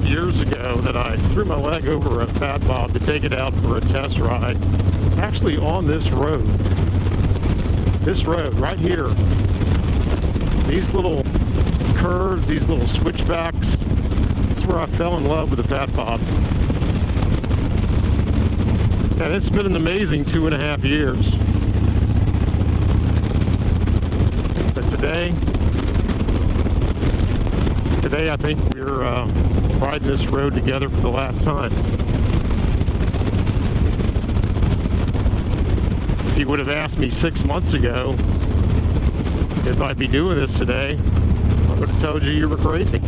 years ago that I threw my leg over a Fat Bob to take it out for a test ride. Actually on this road. This road right here. These little curves, these little switchbacks. That's where I fell in love with the Fat Bob. And it's been an amazing 2.5 years. But today I think we're riding this road together for the last time. If you would have asked me 6 months ago if I'd be doing this today, I would have told you you were crazy.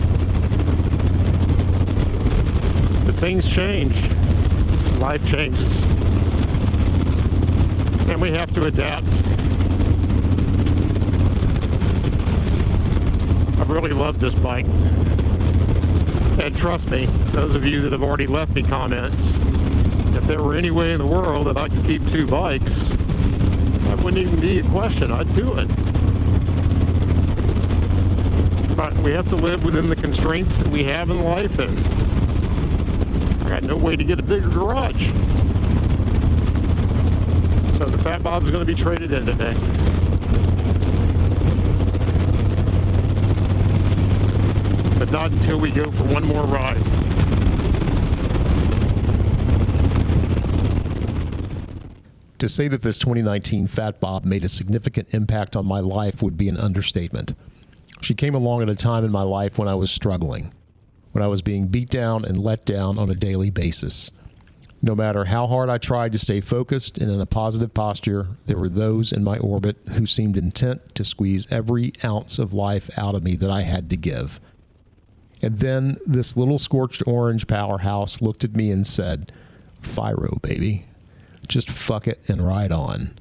But things change. Life changes. And we have to adapt. I really love this bike. And trust me, those of you that have already left me comments, if there were any way in the world that I could keep 2 bikes, that wouldn't even be a question. I'd do it. But we have to live within the constraints that we have in life, and I got no way to get a bigger garage. So the Fat Bob's going to be traded in today. But not until we go for one more ride. To say that this 2019 Fat Bob made a significant impact on my life would be an understatement. She came along at a time in my life when I was struggling, when I was being beat down and let down on a daily basis. No matter how hard I tried to stay focused and in a positive posture, there were those in my orbit who seemed intent to squeeze every ounce of life out of me that I had to give. And then this little scorched orange powerhouse looked at me and said, "Fyro, baby. Just fuck it and ride on."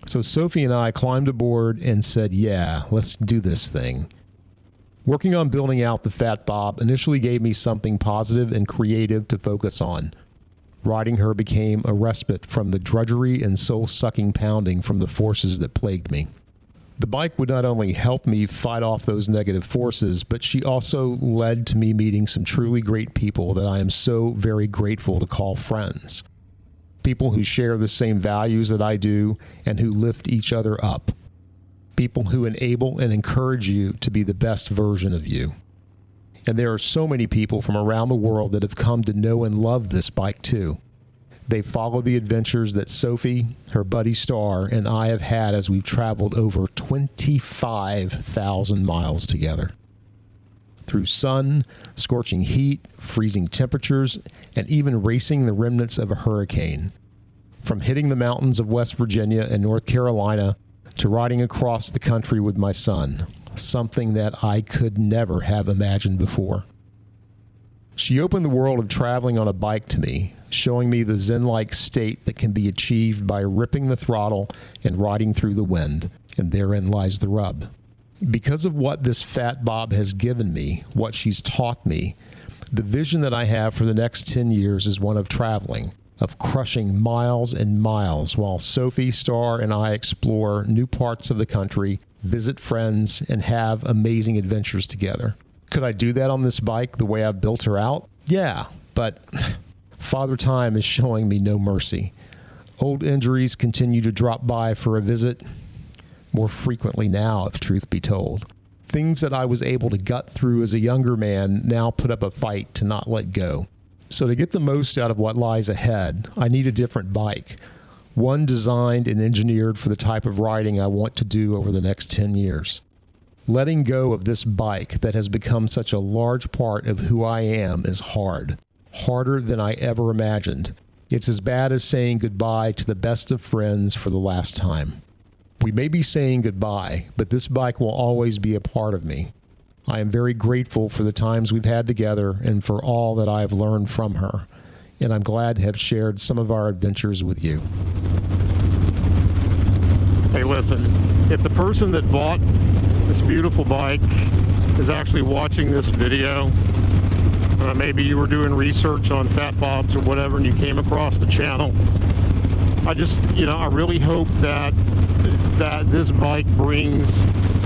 So Sophie and I climbed aboard and said, yeah, let's do this thing. Working on building out the Fat Bob initially gave me something positive and creative to focus on. Riding her became a respite from the drudgery and soul-sucking pounding from the forces that plagued me. The bike would not only help me fight off those negative forces, but she also led to me meeting some truly great people that I am so very grateful to call friends. People who share the same values that I do and who lift each other up. People who enable and encourage you to be the best version of you. And there are so many people from around the world that have come to know and love this bike too. They follow the adventures that Sophie, her buddy Star, and I have had as we've traveled over 25,000 miles together. Through sun, scorching heat, freezing temperatures, and even racing the remnants of a hurricane. From hitting the mountains of West Virginia and North Carolina to riding across the country with my son, something that I could never have imagined before. She opened the world of traveling on a bike to me, showing me the zen-like state that can be achieved by ripping the throttle and riding through the wind, and therein lies the rub. Because of what this Fat Bob has given me, what she's taught me, the vision that I have for the next 10 years is one of traveling, of crushing miles and miles while Sophie, Star, and I explore new parts of the country, visit friends, and have amazing adventures together. Could I do that on this bike the way I've built her out? Yeah, but Father Time is showing me no mercy. Old injuries continue to drop by for a visit, more frequently now, if truth be told. Things that I was able to gut through as a younger man now put up a fight to not let go. So to get the most out of what lies ahead, I need a different bike. One designed and engineered for the type of riding I want to do over the next 10 years. Letting go of this bike that has become such a large part of who I am is hard. Harder than I ever imagined. It's as bad as saying goodbye to the best of friends for the last time. We may be saying goodbye, but this bike will always be a part of me. I am very grateful for the times we've had together and for all that I have learned from her. And I'm glad to have shared some of our adventures with you. Hey, listen, if the person that bought this beautiful bike is actually watching this video, maybe you were doing research on Fat Bobs or whatever and you came across the channel, I just, I really hope that this bike brings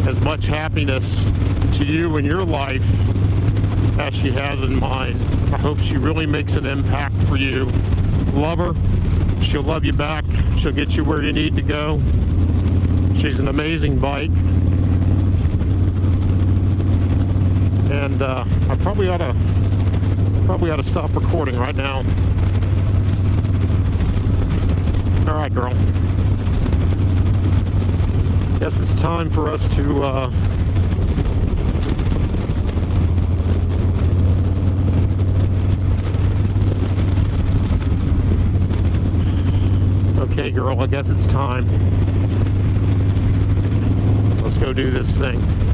as much happiness to you in your life as she has in mine. I hope she really makes an impact for you. Love her. She'll love you back. She'll get you where you need to go. She's an amazing bike. And I probably ought to stop recording right now. All right, girl. Guess it's time for us to okay, girl, I guess it's time. Let's go do this thing.